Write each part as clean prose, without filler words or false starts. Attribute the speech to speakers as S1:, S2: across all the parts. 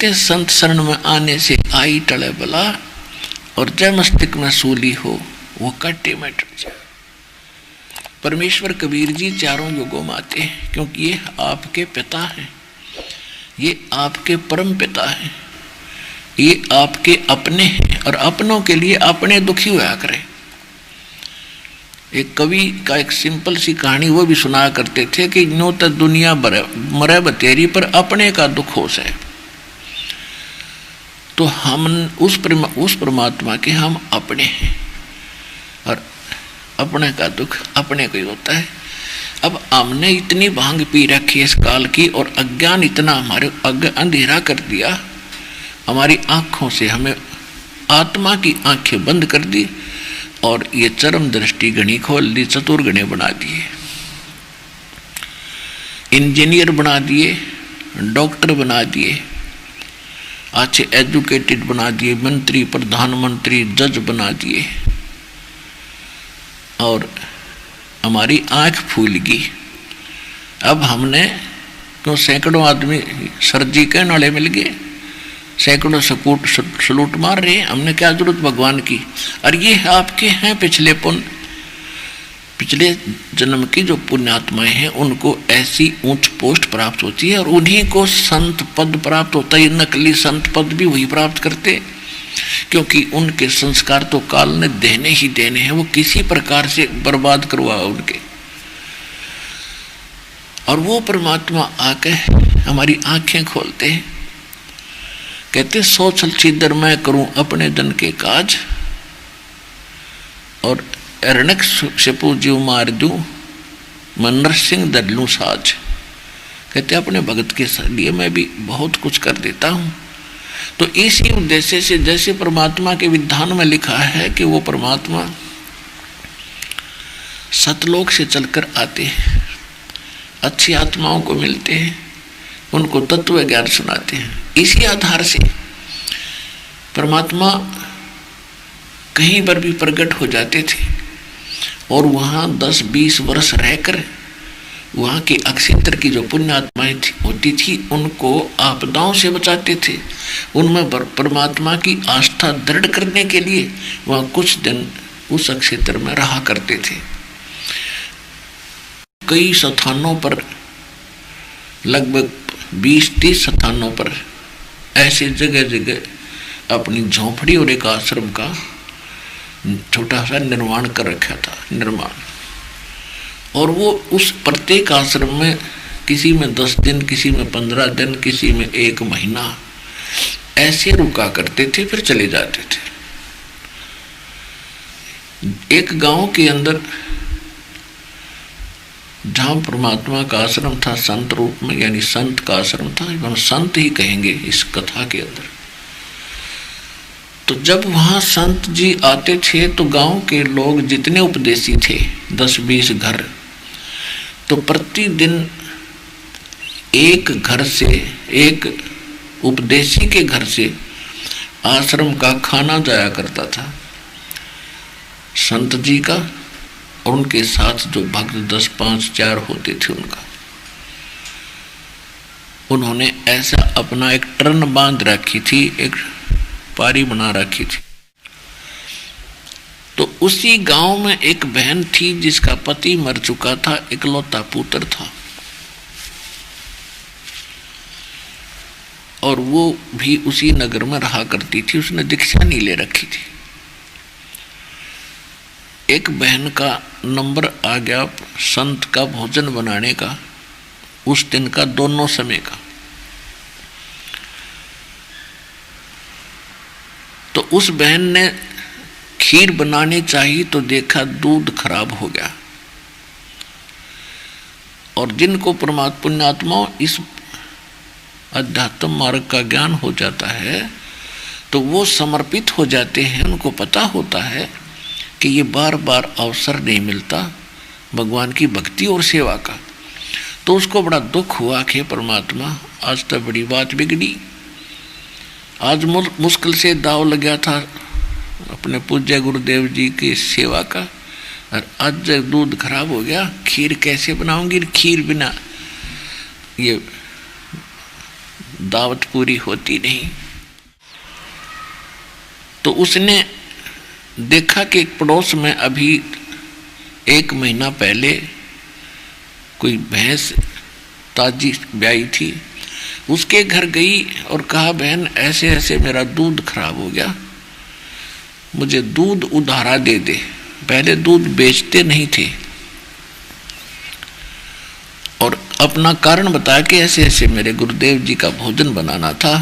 S1: के संत शरण में आने से आई टले बला, और जय मस्तिष्क में सूली हो वो कट्टे में टट जाए। परमेश्वर कबीर जी चारों युगों में आते हैं, क्योंकि ये आपके पिता हैं, ये आपके परम पिता हैं, ये आपके अपने हैं, और अपनों के लिए अपने दुखी हुआ करें। एक कवि का एक सिंपल सी कहानी वो भी सुनाया करते थे कि नो तो दुनिया मरे बतेरी पर अपने का दुख हो से। तो हम उस परमात्मा के हम अपने हैं, और अपने का दुख अपने को ही होता है। अब हमने इतनी भांग पी रखी है इस काल की, और अज्ञान इतना हमारे अंधेरा कर दिया, हमारी आंखों से हमें आत्मा की आंखें बंद कर दी, और ये चरम दृष्टि गणी खोल दी, चतुर्गणे बना दिए, इंजीनियर बना दिए, डॉक्टर बना दिए, अच्छे एजुकेटेड बना दिए, मंत्री प्रधानमंत्री जज बना दिए, और हमारी आंख फूल गई। अब हमने क्यों सैकड़ों आदमी सर्जी कहने वाले मिल गए, सैकड़ों सलूट मार रहे हैं, हमने क्या जरूरत भगवान की। और ये आपके हैं पिछले जन्म की जो पुण्यात्माएं हैं, उनको ऐसी ऊंच पोस्ट प्राप्त होती है, और उन्हीं को संत पद प्राप्त होता है। नकली संत पद भी वही प्राप्त करते, क्योंकि उनके संस्कार तो काल ने देने ही देने हैं, वो किसी प्रकार से बर्बाद करवा उनके। और वो परमात्मा आके हमारी आंखें खोलते हैं, कहते सो छल छिदर मैं करूं अपने जन के काज, और अरणक सेपू जीव मार दूं मैं नरसिंह दर लूं साज। कहते अपने भगत के लिए मैं भी बहुत कुछ कर देता हूं। तो इसी उद्देश्य से जैसे परमात्मा के विधान में लिखा है कि वो परमात्मा सतलोक से चलकर आते हैं, अच्छी आत्माओं को मिलते हैं, उनको तत्व ज्ञान सुनाते हैं। इसी आधार से परमात्मा कहीं पर भी प्रकट हो जाते थे, और वहाँ 10-20 वर्ष रहकर वहाँ के अक्षेत्र की जो पुण्यात्माएं होती थी उनको आपदाओं से बचाते थे। उनमें परमात्मा की आस्था दृढ़ करने के लिए वहाँ कुछ दिन उस अक्षेत्र में रहा करते थे। कई स्थानों पर, लगभग 20-30 स्थानों पर ऐसे जगह जगह अपनी झोंपड़ी और एक आश्रम का छोटा सा निर्माण कर रखा था, और वो उस प्रत्येक आश्रम में किसी में 10 दिन, किसी में 15 दिन, किसी में 1 महीना ऐसे रुका करते थे, फिर चले जाते थे। एक गांव के अंदर जहाँ परमात्मा का आश्रम था संत रूप में, यानी संत का आश्रम था, हम संत ही कहेंगे इस कथा के अंदर। तो जब वहाँ संत जी आते थे तो गांव के लोग जितने उपदेशी थे, 10-20 घर, तो प्रतिदिन एक घर से, एक उपदेशी के घर से आश्रम का खाना जाया करता था संत जी का, और उनके साथ जो भक्त 10, 5, 4 होते थे उनका। उन्होंने ऐसा अपना एक टर्न बांध रखी थी, एक पारी बना रखी थी। तो उसी गांव में एक बहन थी जिसका पति मर चुका था, इकलौता पुत्र था, और वो भी उसी नगर में रहा करती थी। उसने दीक्षा नहीं ले रखी थी। एक बहन का नंबर आ गया संत का भोजन बनाने का, उस दिन का, दोनों समय का। तो उस बहन ने खीर बनानी चाहिए तो देखा दूध खराब हो गया। और जिनको परमात्मा पुण्यात्मा इस अध्यात्म मार्ग का ज्ञान हो जाता है तो वो समर्पित हो जाते हैं। उनको पता होता है कि ये बार बार अवसर नहीं मिलता भगवान की भक्ति और सेवा का। तो उसको बड़ा दुख हुआ कि परमात्मा आज तो बड़ी बात बिगड़ी, आज मुश्किल से दाव लगा था अपने पूज्य गुरुदेव जी की सेवा का, और आज दूध खराब हो गया, खीर कैसे बनाऊंगी। खीर बिना ये दावत पूरी होती नहीं। तो उसने देखा कि एक पड़ोस में अभी 1 महीना पहले कोई भैंस ताजी ब्याई थी, उसके घर गई और कहा बहन ऐसे ऐसे मेरा दूध खराब हो गया, मुझे दूध उधारा दे दे। पहले दूध बेचते नहीं थे और अपना कारण बताया कि ऐसे ऐसे मेरे गुरुदेव जी का भोजन बनाना था,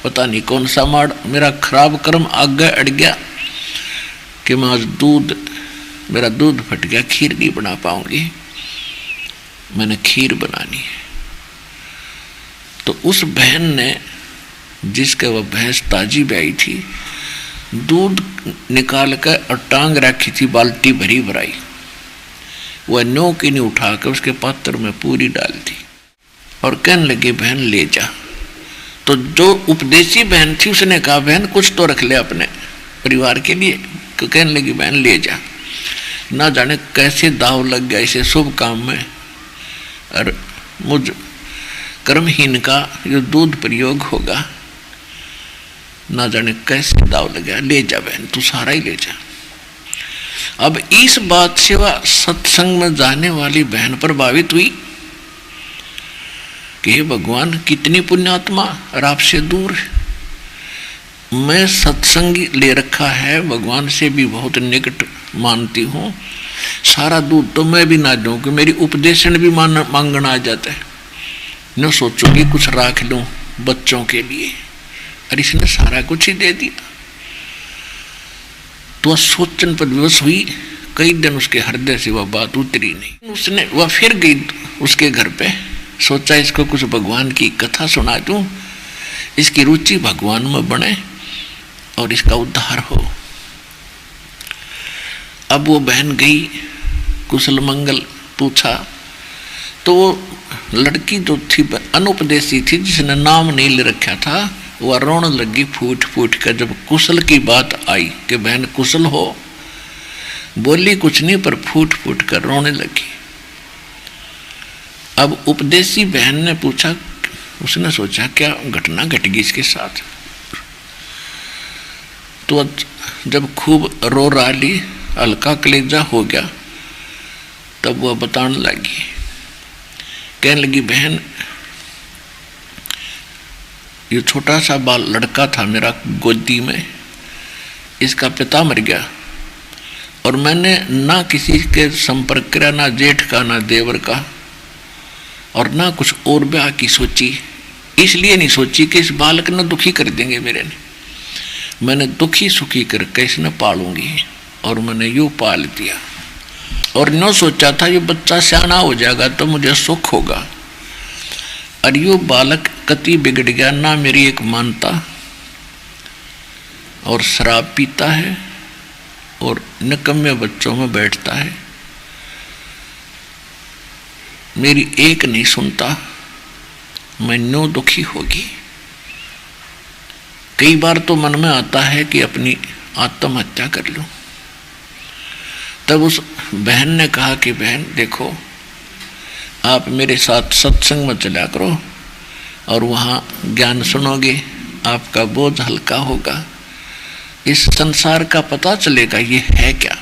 S1: पता नहीं कौन सा माड़ मेरा खराब कर्म आगे अड़ गया कि मैं आज मेरा दूध फट गया, खीर नहीं बना पाऊंगी, मैंने खीर बनानी है। तो उस बहन ने, जिसके वह भैंस ताजी ब्याई थी, दूध निकाल कर और टांग रखी थी, बाल्टी भरी भराई, वह नो की नहीं उठा कर उसके पात्र में पूरी डाल दी और कहने लगी बहन ले जा। तो जो उपदेशी बहन थी उसने कहा बहन कुछ तो रख ले अपने परिवार के लिए। तो कहने लगी बहन ले जा। ना जाने कैसे दाव लग गया इसे शुभ काम में, और मुझ कर्महीन का जो दूध प्रयोग होगा, ना जाने कैसे दाव लग गया। ले जा बहन, तू सारा ही ले जा। अब इस बात से वह सत्संग में जाने वाली बहन प्रभावित हुई कि हे भगवान कितनी पुण्यात्मा और आपसे दूर है, मैं सत्संगी ले रखा है, भगवान से भी बहुत निकट मानती हूँ, सारा दूध तो मैं भी ना दूँ कि मेरी उपदेशन भी मांगना आ जाता है, न सोचूंगी कुछ राख लूँ बच्चों के लिए, और इसने सारा कुछ ही दे दिया। तो वह सोचन पर विवश हुई, कई दिन उसके हृदय से वह बात उतरी नहीं। वह फिर गई उसके घर पे, सोचा इसको कुछ भगवान की कथा सुना दूं, इसकी रुचि भगवान में बने और इसका उद्धार हो। अब वो बहन गई, कुशल मंगल पूछा, तो वो लड़की जो थी अनुपदेशी थी, जिसने नाम नहीं ले रखा था, वह रोने लगी फूट फूट कर। जब कुशल की बात आई कि बहन कुशल हो, बोली कुछ नहीं पर फूट फूट कर रोने लगी। अब उपदेशी बहन ने पूछा, उसने सोचा क्या घटना घट गई इसके साथ। तो जब खूब रो रही, हल्का कलेजा हो गया, तब वह बताने लगी, कहने लगी बहन ये छोटा सा बाल लड़का था मेरा गोदी में, इसका पिता मर गया और मैंने ना किसी के संपर्क किया, ना जेठ का ना देवर का, और ना कुछ और ब्याह की सोची। इसलिए नहीं सोची कि इस बालक ने दुखी कर देंगे मेरे ने, मैंने दुखी सुखी करके इसने पालूंगी, और मैंने यूँ पाल दिया। और न सोचा था ये बच्चा सियाना हो जाएगा तो मुझे सुख होगा, और यो बालक कति बिगड़ गया, ना मेरी एक मानता और शराब पीता है और निकम्मे बच्चों में बैठता है, मेरी एक नहीं सुनता, मैं नो दुखी होगी। कई बार तो मन में आता है कि अपनी आत्महत्या कर लूं। तब उस बहन ने कहा कि बहन देखो, आप मेरे साथ सत्संग में चला करो और वहाँ ज्ञान सुनोगे, आपका बोझ हल्का होगा, इस संसार का पता चलेगा ये है क्या।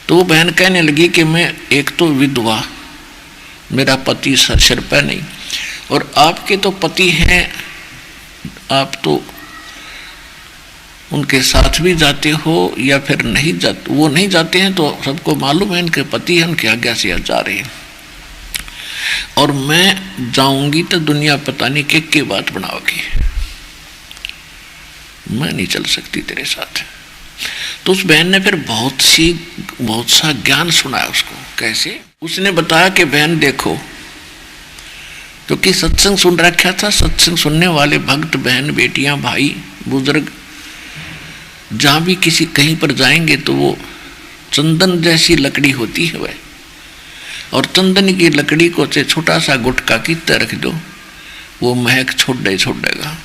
S1: तो वो बहन कहने लगी कि मैं एक तो विधवा, मेरा पति सिर पर नहीं, और आपके तो पति हैं, आप तो उनके साथ भी जाते हो या फिर नहीं जाते। वो नहीं जाते हैं तो सबको मालूम है इनके पति हैं, उनकी आज्ञा से जा रहे हैं, और मैं जाऊंगी तो दुनिया पता नहीं के बात बनाओगी, मैं नहीं चल सकती तेरे साथ। तो उस बहन ने फिर बहुत सा ज्ञान सुनाया उसको। कैसे? उसने बताया कि बहन देखो, क्योंकि सत्संग सुन रखा था, सत्संग सुनने वाले भक्त बहन बेटियां भाई बुजुर्ग जहाँ भी कहीं पर जाएंगे तो वो चंदन जैसी लकड़ी होती है वह, और चंदन की लकड़ी को से छोटा सा गुटका की तरह रख दो, वो महक छोड़ेगा।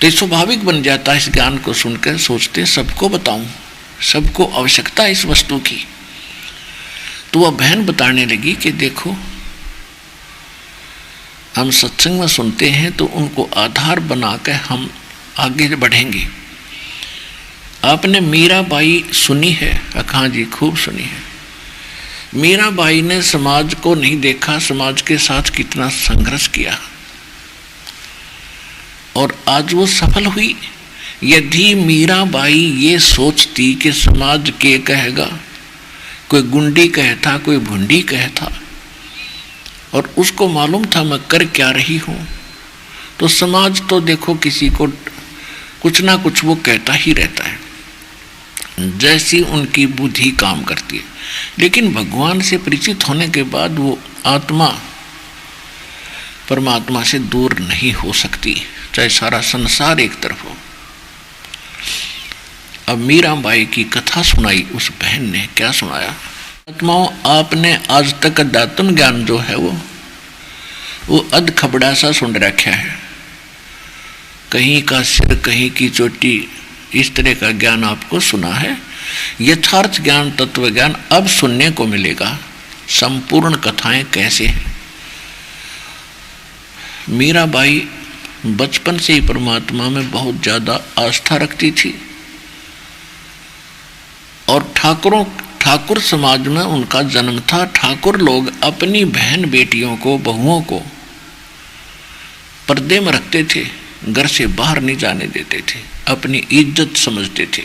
S1: तो ये स्वाभाविक बन जाता है। इस ज्ञान को सुनकर सोचते सबको बताऊं, सबको आवश्यकता है इस वस्तु की। तो वह बहन बताने लगी कि देखो हम सत्संग में सुनते हैं तो उनको आधार बनाकर हम आगे बढ़ेंगे। आपने मीराबाई सुनी है? हाँ जी, खूब सुनी है। मीराबाई ने समाज को नहीं देखा, समाज के साथ कितना संघर्ष किया और आज वो सफल हुई। यदि मीराबाई ये सोचती कि समाज के कहेगा, कोई गुंडी कहता, कोई भुंडी कहता, और उसको मालूम था मैं कर क्या रही हूं, तो समाज तो देखो किसी को कुछ ना कुछ वो कहता ही रहता है, जैसी उनकी बुद्धि काम करती है। लेकिन भगवान से परिचित होने के बाद वो आत्मा परमात्मा से दूर नहीं हो सकती, चाहे सारा संसार एक तरफ हो। अब मीराबाई की कथा सुनाई उस बहन ने। क्या सुनाया? आत्माओं, आपने आज तक अध्यात्म ज्ञान जो है वो अध खबड़ा सा सुन रखा है, कहीं का सिर कहीं की चोटी, इस तरह का ज्ञान आपको सुना है। यथार्थ ज्ञान, तत्व ज्ञान अब सुनने को मिलेगा। संपूर्ण कथाएं कैसे हैं। मीराबाई बचपन से ही परमात्मा में बहुत ज्यादा आस्था रखती थी और ठाकुर समाज में उनका जन्म था। ठाकुर लोग अपनी बहन बेटियों को, बहुओं को पर्दे में रखते थे, घर से बाहर नहीं जाने देते थे, अपनी इज्जत समझते थे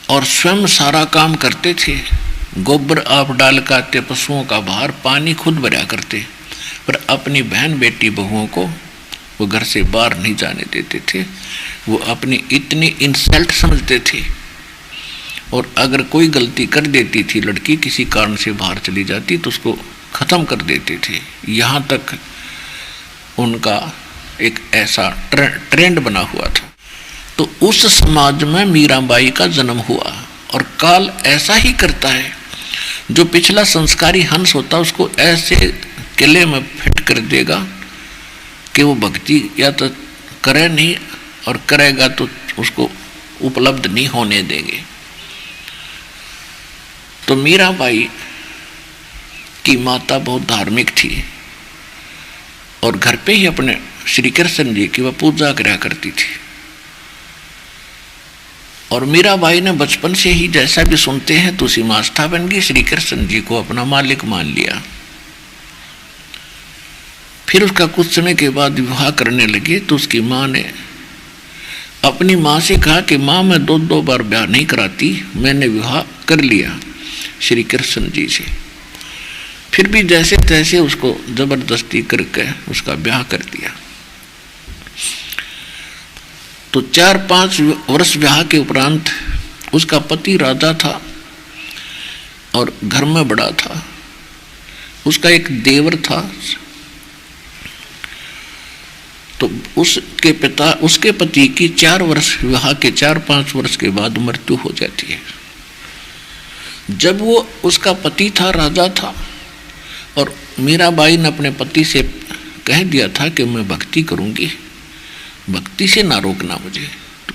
S1: और स्वयं सारा काम करते थे। गोबर आप डाल के आते, पशुओं का बाहर, पानी खुद भरा करते, पर अपनी बहन बेटी बहुओं को वो घर से बाहर नहीं जाने देते थे। वो अपनी इतनी इंसल्ट समझते थे और अगर कोई गलती कर देती थी, लड़की किसी कारण से बाहर चली जाती तो उसको ख़त्म कर देते थे। यहाँ तक उनका एक ऐसा ट्रेंड बना हुआ था। तो उस समाज में मीराबाई का जन्म हुआ और काल ऐसा ही करता है। जो पिछला संस्कारी हंस होता उसको ऐसे किले में फिट कर देगा कि वो भक्ति या तो करे नहीं, और करेगा तो उसको उपलब्ध नहीं होने देंगे। तो मीराबाई की माता बहुत धार्मिक थी और घर पे ही अपने श्री कृष्ण जी की वह पूजा करा करती थी। और मीराबाई ने बचपन से ही, जैसा भी सुनते हैं, तो उसी में आस्था बन गई, श्री कृष्ण जी को अपना मालिक मान लिया। फिर उसका कुछ समय के बाद विवाह करने लगे तो उसकी माँ ने अपनी माँ से कहा कि माँ, मैं दो बार ब्याह नहीं कराती, मैंने विवाह कर लिया श्री कृष्ण जी से। फिर भी जैसे तैसे उसको जबरदस्ती करके उसका ब्याह कर दिया। तो 4-5 वर्ष ब्याह के उपरांत उसका पति राजा था और घर में बड़ा था। उसका एक देवर था। तो उसके पति की 4 वर्ष विवाह के 4-5 वर्ष के बाद मृत्यु हो जाती है। जब वो उसका पति था, राजा था, और मीराबाई ने अपने पति से कह दिया था कि मैं भक्ति करूंगी, भक्ति से ना रोकना मुझे। तो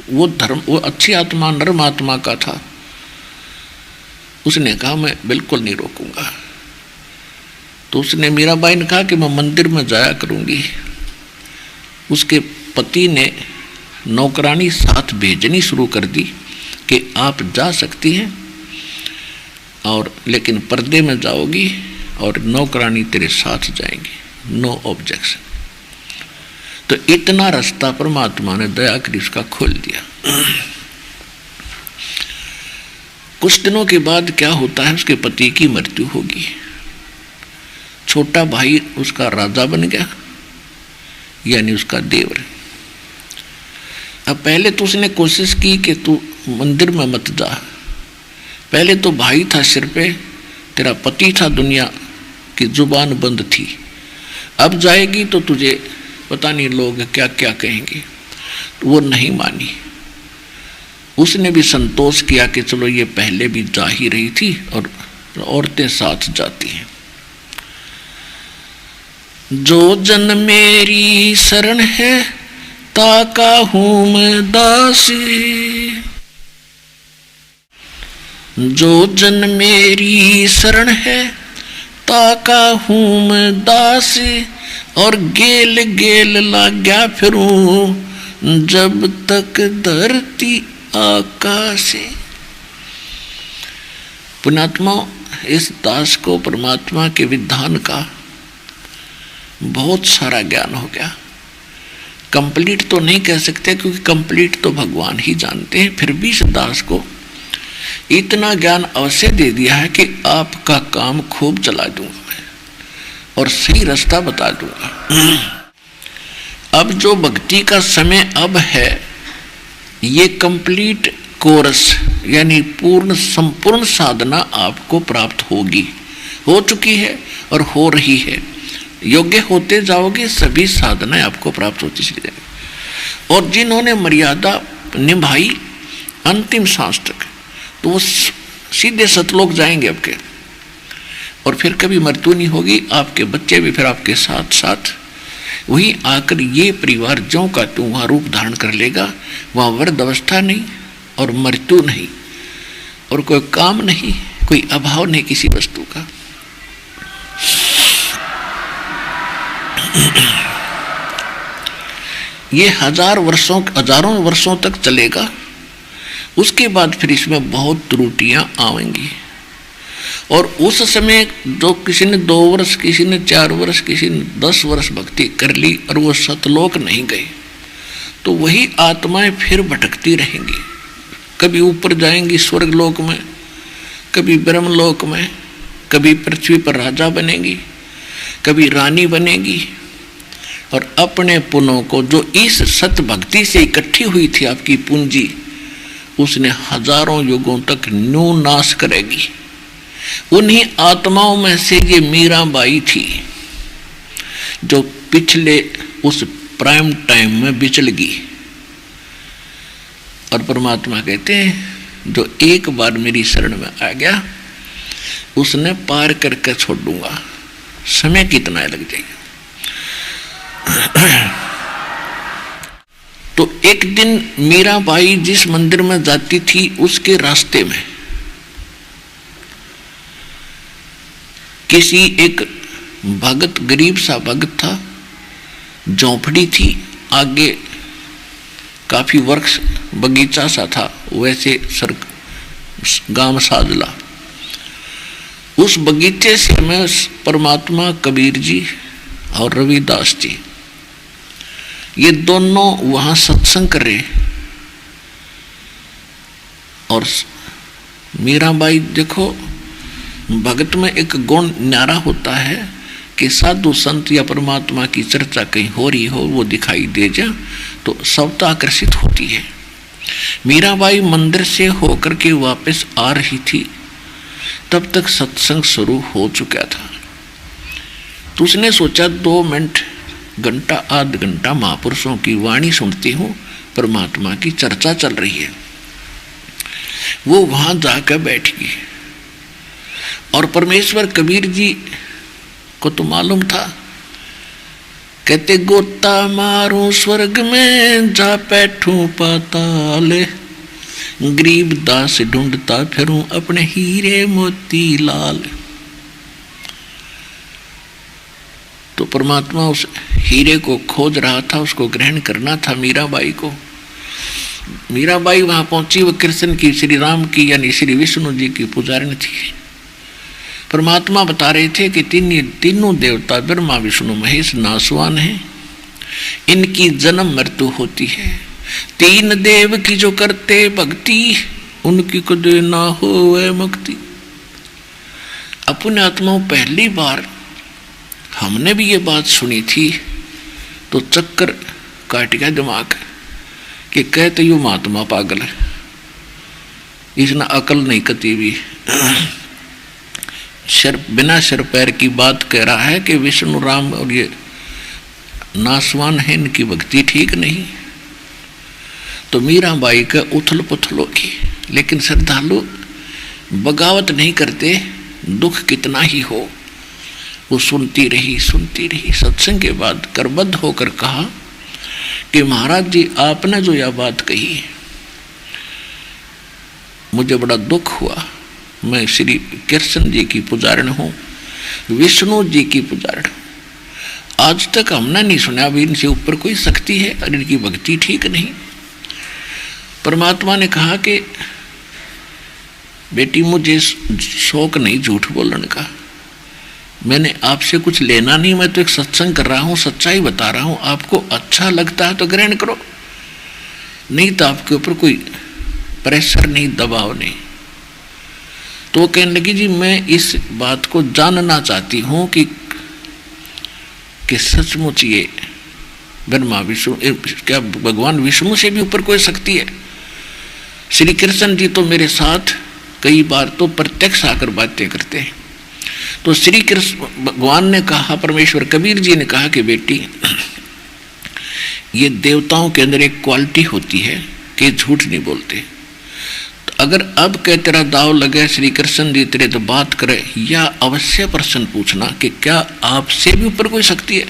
S1: वो अच्छी आत्मा, नर्म आत्मा का था। उसने कहा मैं बिल्कुल नहीं रोकूंगा। तो उसने, मीराबाई ने कहा कि मैं मंदिर में जाया करूंगी। उसके पति ने नौकरानी साथ भेजनी शुरू कर दी कि आप जा सकती हैं, और लेकिन पर्दे में जाओगी और नौकरानी तेरे साथ जाएंगी, नो ऑब्जेक्शन। तो इतना रास्ता परमात्मा ने दया कर उसका खोल दिया। कुछ दिनों के बाद क्या होता है, उसके पति की मृत्यु होगी। छोटा भाई उसका राजा बन गया, यानी उसका देवर। अब पहले तो उसने कोशिश की कि तू मंदिर में मत जा। पहले तो भाई था सिर पे, तेरा पति था, दुनिया की जुबान बंद थी। अब जाएगी तो तुझे पता नहीं लोग क्या क्या कहेंगे। तो वो नहीं मानी। उसने भी संतोष किया कि चलो ये पहले भी जा ही रही थी और औरतें साथ जाती हैं। जो जन मेरी शरण है ताका हूं मैं दासी, जो जन मेरी शरण है ताका हूँ मैं दास, और गेल गेल लाग्या फिरूं जब तक धरती आकाश। पुण्यात्मा, इस दास को परमात्मा के विधान का बहुत सारा ज्ञान हो गया। कंप्लीट तो नहीं कह सकते क्योंकि कंप्लीट तो भगवान ही जानते हैं, फिर भी इस दास को इतना ज्ञान अवश्य दे दिया है कि आपका काम खूब चला दूंगा मैं और सही रास्ता बता दूंगा। अब जो भक्ति का समय अब है, ये कंप्लीट कोर्स यानी पूर्ण संपूर्ण साधना आपको प्राप्त होगी, हो चुकी है और हो रही है। योग्य होते जाओगे सभी साधनाएं आपको प्राप्त होती चली जाएगी। और जिन्होंने मर्यादा निभाई अंतिम सांस तक, तो वो सीधे सतलोक जाएंगे आपके, और फिर कभी मृत्यु नहीं होगी। आपके बच्चे भी फिर आपके साथ साथ वही आकर ये परिवार ज्यों का त्यों वहाँ रूप धारण कर लेगा। वहाँ वृद्ध अवस्था नहीं और मृत्यु नहीं और कोई काम नहीं, कोई अभाव नहीं किसी वस्तु का। ये हजारों वर्षों तक चलेगा। उसके बाद फिर इसमें बहुत त्रुटियां आएंगी, और उस समय जो किसी ने 2 वर्ष, किसी ने 4 वर्ष, किसी ने 10 वर्ष भक्ति कर ली और वो सतलोक नहीं गए, तो वही आत्माएं फिर भटकती रहेंगी। कभी ऊपर जाएंगी स्वर्गलोक में, कभी ब्रह्मलोक में, कभी पृथ्वी पर राजा बनेगी, कभी रानी बनेगी, और अपने पुण्यों को जो इस सत भक्ति से इकट्ठी हुई थी आपकी पूंजी, उसने हजारों युगों तक न्यू नाश करेगी। उन्हीं आत्माओं में से ये मीराबाई थी जो पिछले उस प्राइम टाइम में बिचलगी, और परमात्मा कहते हैं जो एक बार मेरी शरण में आ गया उसने पार करके छोड़ दूंगा। समय कितना लग जाएगा। तो एक दिन मीराबाई जिस मंदिर में जाती थी उसके रास्ते में किसी एक भगत, गरीब सा भगत था, झोंपड़ी थी, आगे काफी वृक्ष बगीचा सा था, वैसे गांव साजला। उस बगीचे से में परमात्मा कबीर जी और रविदास जी ये दोनों वहां सत्संग कर रहे। और मीराबाई देखो, भगत में एक गुण न्यारा होता है कि साधु संत या परमात्मा की चर्चा कहीं हो रही हो, वो दिखाई दे जा तो सब आकर्षित होती है। मीराबाई मंदिर से होकर के वापस आ रही थी, तब तक सत्संग शुरू हो चुका था। तो उसने सोचा 2 मिनट, घंटा, आध घंटा महापुरुषों की वाणी सुनती हूँ, परमात्मा की चर्चा चल रही है। वो वहां जाकर बैठ गई, और परमेश्वर कबीर जी को तो मालूम था, कहते गोता मारूं स्वर्ग में जा बैठूं पाताल, गरीब दास ढूंढता फिरूं अपने हीरे मोती लाल। तो परमात्मा उस हीरे को खोज रहा था, उसको ग्रहण करना था मीराबाई को। मीराबाई वहां पहुंची, वो कृष्ण की, श्री राम की यानी श्री विष्णु जी की पुजारिन थी। परमात्मा बता रहे थे कि तीनों देवता ब्रह्मा विष्णु महेश नासवान हैं, इनकी जन्म मृत्यु होती है। 3 देव की जो करते भक्ति, उनकी कदे ना होवे मुक्ति। अपने आत्माओं पहली बार हमने भी ये बात सुनी थी तो चक्कर काट गया दिमाग कि कहते यू महात्मा पागल है, इसने अकल नहीं कती भी। बिना सिर पैर की बात कह रहा है कि विष्णु राम और ये नासवान है, इनकी भक्ति ठीक नहीं। तो मीराबाई का उथल पुथल होगी, लेकिन श्रद्धालु बगावत नहीं करते, दुख कितना ही हो। वो सुनती रही। सत्संग के बाद करबद्ध होकर कहा कि महाराज जी, आपने जो यह बात कही मुझे बड़ा दुख हुआ। मैं श्री कृष्ण जी की पुजारिन हूँ, विष्णु जी की पुजारण। आज तक हमने नहीं सुना अभी इनसे ऊपर कोई शक्ति है और इनकी भक्ति ठीक नहीं। परमात्मा ने कहा कि बेटी मुझे शौक नहीं झूठ बोलने का, मैंने आपसे कुछ लेना नहीं, मैं तो एक सत्संग कर रहा हूँ, सच्चाई बता रहा हूँ, आपको अच्छा लगता है तो ग्रहण करो, नहीं तो आपके ऊपर कोई प्रेशर नहीं, दबाव नहीं। तो वो कहने लगी जी मैं इस बात को जानना चाहती हूँ कि सचमुच ये ब्रह्मा विष्णु क्या भगवान विष्णु से भी ऊपर कोई शक्ति है। श्री कृष्ण जी तो मेरे साथ कई बार तो प्रत्यक्ष आकर बातें करते हैं। तो श्री कृष्ण भगवान ने कहा, परमेश्वर कबीर जी ने कहा कि बेटी ये देवताओं के अंदर एक क्वालिटी होती है कि झूठ नहीं बोलते। तो अगर अब कह तेरा दाव लगे श्री कृष्ण जी तेरे तो बात करे, या अवश्य प्रश्न पूछना कि क्या आपसे भी ऊपर कोई शक्ति है।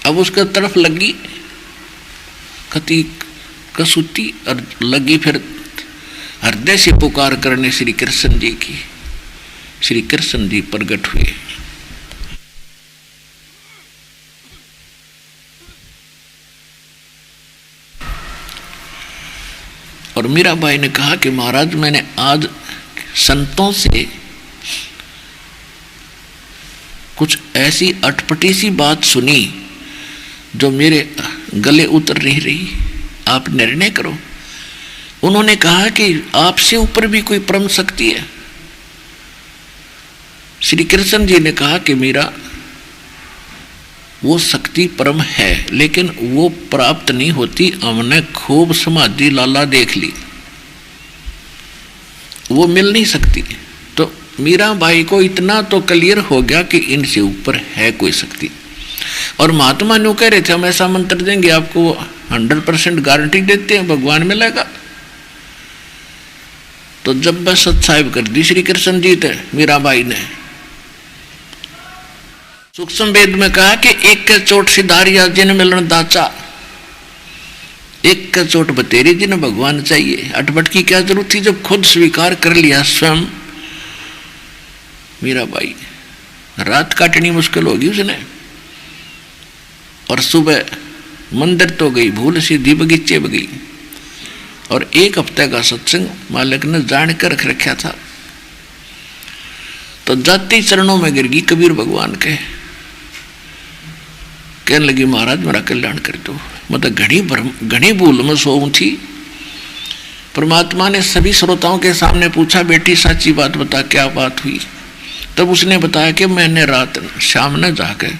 S1: अब उसका तरफ लगी कति कसूती और लगी फिर हृदय से पुकार करने श्री कृष्ण जी की। श्री कृष्ण जी प्रकट हुए और मीराबाई ने कहा कि महाराज मैंने आज संतों से कुछ ऐसी अटपटी सी बात सुनी जो मेरे गले उतर नहीं रही, आप निर्णय करो। उन्होंने कहा कि आपसे ऊपर भी कोई परम शक्ति है। श्री कृष्ण जी ने कहा कि मीरा वो शक्ति परम है लेकिन वो प्राप्त नहीं होती, हमने खूब समाधि लाला देख ली, वो मिल नहीं सकती। तो मीराबाई को इतना तो क्लियर हो गया कि इनसे ऊपर है कोई शक्ति। और महात्मा न्यू कह रहे थे हम ऐसा मंत्र देंगे आपको 100% गारंटी देते हैं भगवान मिलेगा। तो जब बस सत्साहिब कर दी श्री कृष्ण जी थे मीराबाई ने, सूक्ष्म वेद में कहा कि एक के चोट सिधारिया जिन मिलन दाचा, एक का चोट बतेरी जिन्हें भगवान चाहिए। अटपट की क्या जरूरत थी जब खुद स्वीकार कर लिया स्वयं। मीराबाई रात काटनी मुश्किल होगी उसने, और सुबह मंदिर तो गई भूल सीधी बगीचे में गई, और 1 हफ्ते का सत्संग मालिक ने जान कर रख रखा था। तो जाते चरणों में गिर गई कबीर भगवान के, कहने लगी महाराज मेरा कल्याण कर दो, मतलब घनी भूल में सोऊं थी। परमात्मा ने सभी श्रोताओं के सामने पूछा बेटी सच्ची बात बता क्या बात हुई। तब उसने बताया कि मैंने रात शाम ने जाकर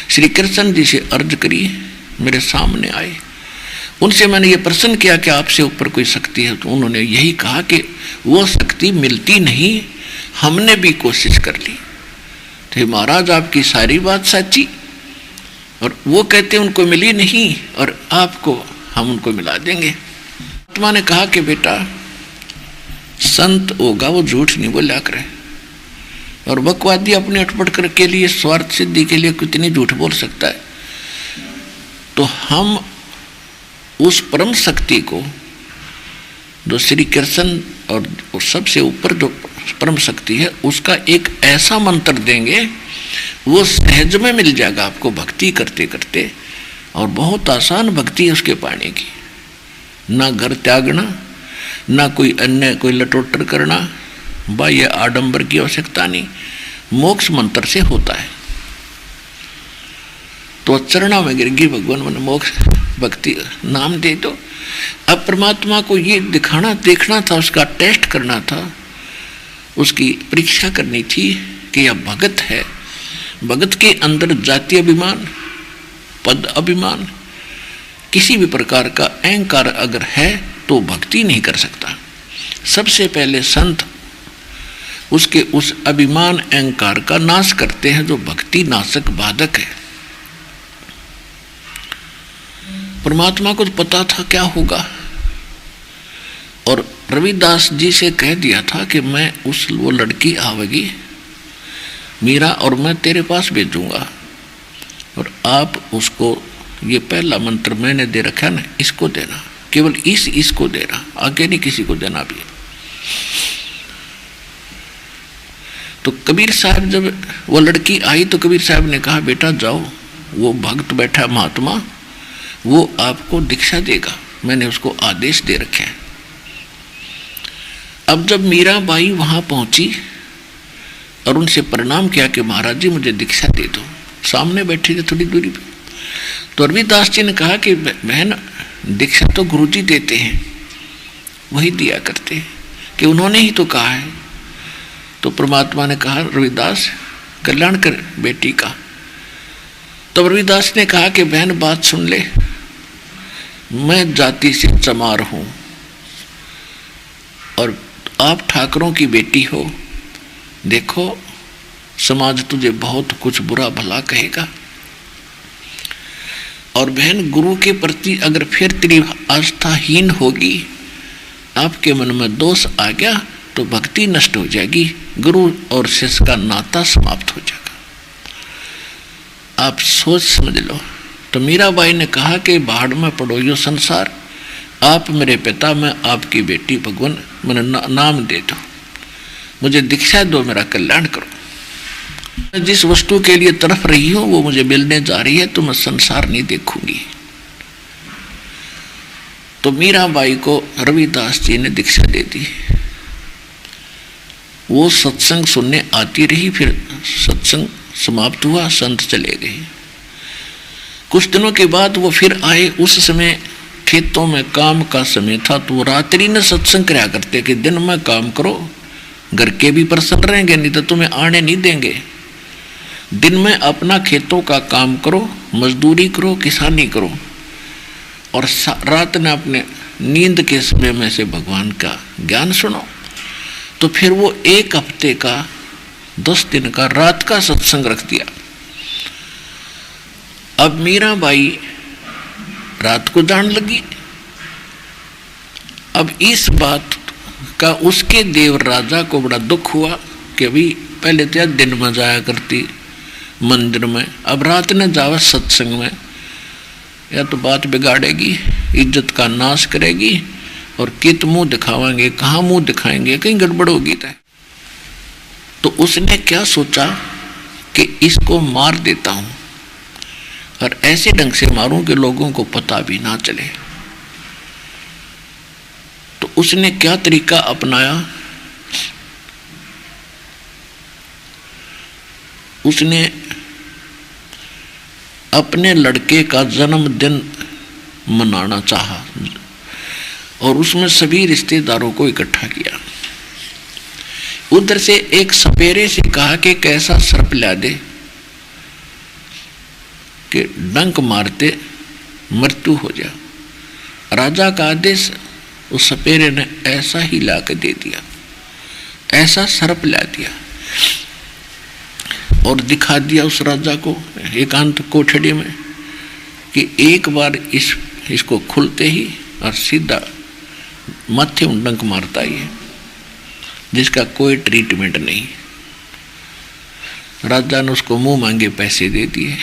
S1: श्री कृष्ण जी से अर्ज करी, मेरे सामने आए, उनसे मैंने ये प्रश्न किया कि आपसे ऊपर कोई शक्ति है। तो उन्होंने यही कहा कि वो शक्ति मिलती नहीं, हमने भी कोशिश कर ली। तो महाराज आपकी सारी बात सच्ची, और वो कहते उनको मिली नहीं और आपको हम उनको मिला देंगे। आत्मा ने कहा कि बेटा संत होगा वो झूठ नहीं बोला करे, और बकवादी अपने अटपट कर के लिए स्वार्थ सिद्धि के लिए कितनी झूठ बोल सकता है। तो हम उस परम शक्ति को जो श्री कृष्ण और सबसे ऊपर जो परम शक्ति है उसका एक ऐसा मंत्र देंगे वो सहज में मिल जाएगा आपको भक्ति करते करते, और बहुत आसान भक्ति है उसके पाने की। ना घर त्यागना, ना कोई अन्य कोई लटोटर करना, बाह्य आडंबर की आवश्यकता नहीं, मोक्ष मंत्र से होता है। तो चरणों में गिर गई भगवान मैंने मोक्ष भक्ति नाम दे दो। अब परमात्मा को ये दिखाना देखना था, उसका टेस्ट करना था, उसकी परीक्षा करनी थी कि यह भगत है। भगत के अंदर जाति अभिमान, पद अभिमान, किसी भी प्रकार का अहंकार अगर है तो भक्ति नहीं कर सकता। सबसे पहले संत उसके उस अभिमान अहंकार का नाश करते हैं जो भक्ति नाशक बाधक है। परमात्मा को तो पता था क्या होगा, और रविदास जी से कह दिया था कि मैं वो लड़की आवेगी मीरा और मैं तेरे पास भेजूंगा, और आप उसको ये पहला मंत्र मैंने दे रखा ना, इसको देना, केवल इसको देना, आगे नहीं किसी को देना भी। तो कबीर साहब जब वो लड़की आई तो कबीर साहब ने कहा, बेटा जाओ, वो भक्त बैठा महात्मा, वो आपको दीक्षा देगा, मैंने उसको आदेश दे रखे हैं। अब जब मीराबाई वहां पहुंची और उनसे प्रणाम किया कि महाराज जी मुझे दीक्षा दे दो, सामने बैठी थी थोड़ी दूरी पे, तो रविदास जी ने कहा कि बहन दीक्षा तो गुरुजी देते हैं, वही दिया करते हैं, कि उन्होंने ही तो कहा है। तो परमात्मा ने कहा, रविदास कल्याण कर बेटी का। तब रविदास ने कहा कि बहन बात सुन ले, मैं जाति से चमार हूं और आप ठाकरों की बेटी हो, देखो समाज तुझे बहुत कुछ बुरा भला कहेगा, और बहन गुरु के प्रति अगर फिर तेरी आस्थाहीन होगी, आपके मन में दोष आ गया तो भक्ति नष्ट हो जाएगी, गुरु और शिष्य का नाता समाप्त हो जाएगा, आप सोच समझ लो। तो मीराबाई ने कहा कि भाड़ में पड़ो यो संसार, आप मेरे पिता, मैं आपकी बेटी, भगवान मैंने नाम दे दो, मुझे दीक्षा दो, मेरा कल्याण करो। मैं जिस वस्तु के लिए तड़प रही हूं वो मुझे मिलने जा रही है, तो मैं संसार नहीं देखूंगी। तो मीराबाई को रविदास जी ने दीक्षा दे दी। वो सत्संग सुनने आती रही, फिर सत्संग समाप्त हुआ, संत चले गए। कुछ दिनों के बाद वो फिर आए। उस समय खेतों में काम का समय था, तो वो रात्रि में सत्संग कराया करते कि दिन में काम करो, घर के भी प्रसन्न रहेंगे, नहीं तो तुम्हें आने नहीं देंगे। दिन में अपना खेतों का काम करो, मजदूरी करो, किसानी करो, और रात में अपने नींद के समय में से भगवान का ज्ञान सुनो। तो फिर वो 1 हफ्ते का 10 दिन का रात का सत्संग रख दिया। अब मीराबाई रात को जान लगी। अब इस बात का उसके देव राजा को बड़ा दुख हुआ कि अभी पहले तो दिन में जाया करती मंदिर में, अब रात ने जावा सत्संग में, या तो बात बिगाड़ेगी, इज्जत का नाश करेगी, और कित मुंह दिखावाएंगे, कहाँ मुंह दिखाएंगे, कहीं गड़बड़ होगी। तो उसने क्या सोचा कि इसको मार देता हूं, और ऐसे ढंग से मारूं कि लोगों को पता भी ना चले। तो उसने क्या तरीका अपनाया, उसने अपने लड़के का जन्मदिन मनाना चाहा और उसमें सभी रिश्तेदारों को इकट्ठा किया। उधर से एक सपेरे से कहा कि कैसा सर्प ला दे कि डंक मारते मृत्यु हो जा। राजा का आदेश, उस सपेरे ने ऐसा ही ला के दे दिया, ऐसा सर्प ला दिया और दिखा दिया उस राजा को एकांत कोठड़ी में कि एक बार इसको खुलते ही और सीधा माथे में डंक मारता ही है, जिसका कोई ट्रीटमेंट नहीं। राजा ने उसको मुंह मांगे पैसे दे दिए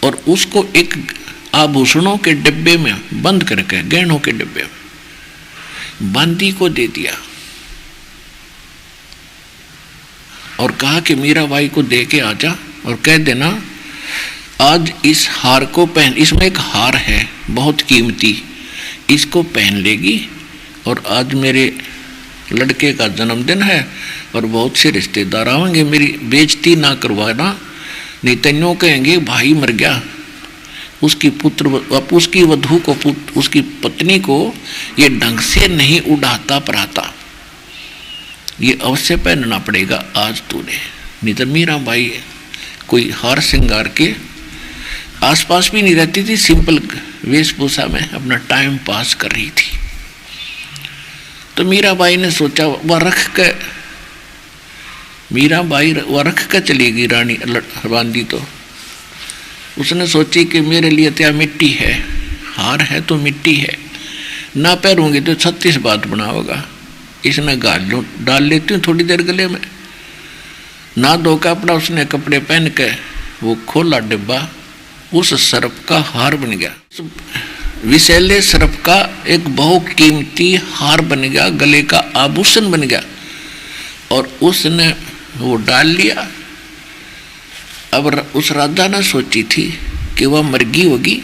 S1: और उसको एक आभूषणों के डिब्बे में बंद करके, गहनों के डिब्बे में बांदी को दे दिया और कहा कि मीराबाई को दे के आ जा और कह देना आज इस हार को पहन, इसमें एक हार है बहुत कीमती, इसको पहन लेगी और आज मेरे लड़के का जन्मदिन है और बहुत से रिश्तेदार आएंगे, मेरी बेइज्जती ना करवाना, नहीं तो यूँ कहेंगे भाई मर गया, उसकी उसकी वधू को, उसकी पत्नी को ये ढंग से नहीं उड़ाता पराता, ये अवश्य पहनना पड़ेगा आज तूने। नहीं तो मीराबाई कोई हार श्रृंगार के आसपास भी नहीं रहती थी, सिंपल वेशभूषा में अपना टाइम पास कर रही थी। तो मीराबाई ने सोचा वह रख के, मीराबाई वह रख के चलेगी रानी बांदी। तो उसने सोची कि मेरे लिए तो मिट्टी है, हार है तो मिट्टी है, ना पहनूंगी तो 36 बात बना होगा, इसने डाल लेती हूँ थोड़ी देर गले में। ना धो का अपना उसने कपड़े पहन के वो खोला डिब्बा, उस सर्प का हार बन गया, विषैले सर्प का एक बहुकीमती हार बन गया, गले का आभूषण बन गया। और उसने वो डाल लिया। अब उस राधा ने सोची थी कि वह मर्गी होगी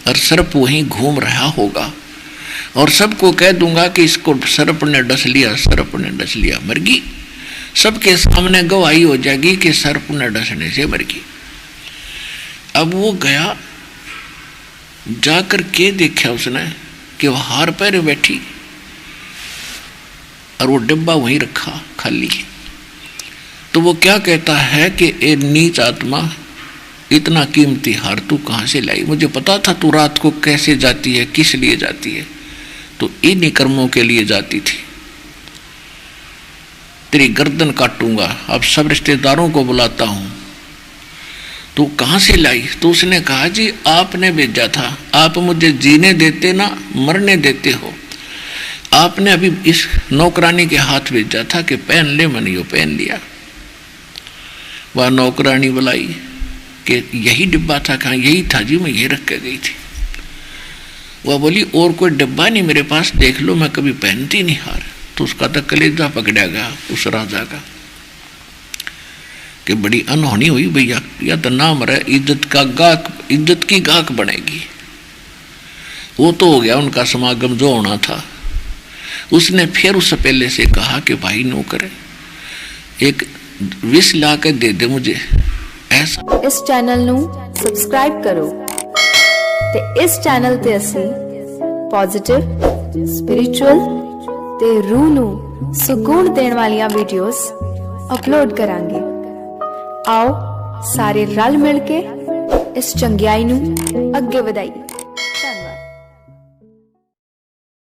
S1: और सर्प वहीं घूम रहा होगा और सबको कह दूंगा कि इसको सर्प ने डस लिया, सर्प ने डस लिया। मर्गी सबके सामने गवाही हो जाएगी कि सर्प ने डसने से मर्गी। अब वो गया, जाकर के देखा उसने कि वह हार पैर बैठी और वो डिब्बा वहीं रखा खाली। तो वो क्या कहता है कि ए नीच आत्मा, इतना कीमती हार तू कहाँ से लाई? मुझे पता था तू रात को कैसे जाती है, किस लिए जाती है, तो इन्हीं कर्मों के लिए जाती थी। तेरी गर्दन काटूंगा, अब सब रिश्तेदारों को बुलाता हूं, तू कहाँ से लाई? तो उसने कहा जी आपने भेजा था, आप मुझे जीने देते ना मरने देते हो। आपने अभी इस नौकरानी के हाथ भेजा था कि पहन ले, मनियो पहन लिया। वह नौकरानी बुलाई कि यही डिब्बा था? कहाँ? यही था जी, मैं ये रख के गई थी। वह बोली और कोई डिब्बा नहीं मेरे पास, देख लो, मैं कभी पहनती नहीं हार। तो उसका तो कलेजा पकड़ा गया उस राजा का कि बड़ी अनहोनी हुई भैया, या तो नाम रहे इज्जत का गाहक, इज्जत की गाहक बनेगी। वो तो हो गया उनका समागम जो होना था। उसने फिर उससे पहले से कहा कि भाई नौकर एक विष ला के दे दे मुझे ऐसा।
S2: इस चैनल नू सब्सक्राइब करो ते इस चैनल ते असी पॉजिटिव, स्पिरिचुअल ते रूह नू सुकून देने वालियां वीडियोस अपलोड करांगे। आओ सारे रल मिल के इस चंगियाई नू अगे वधाइए।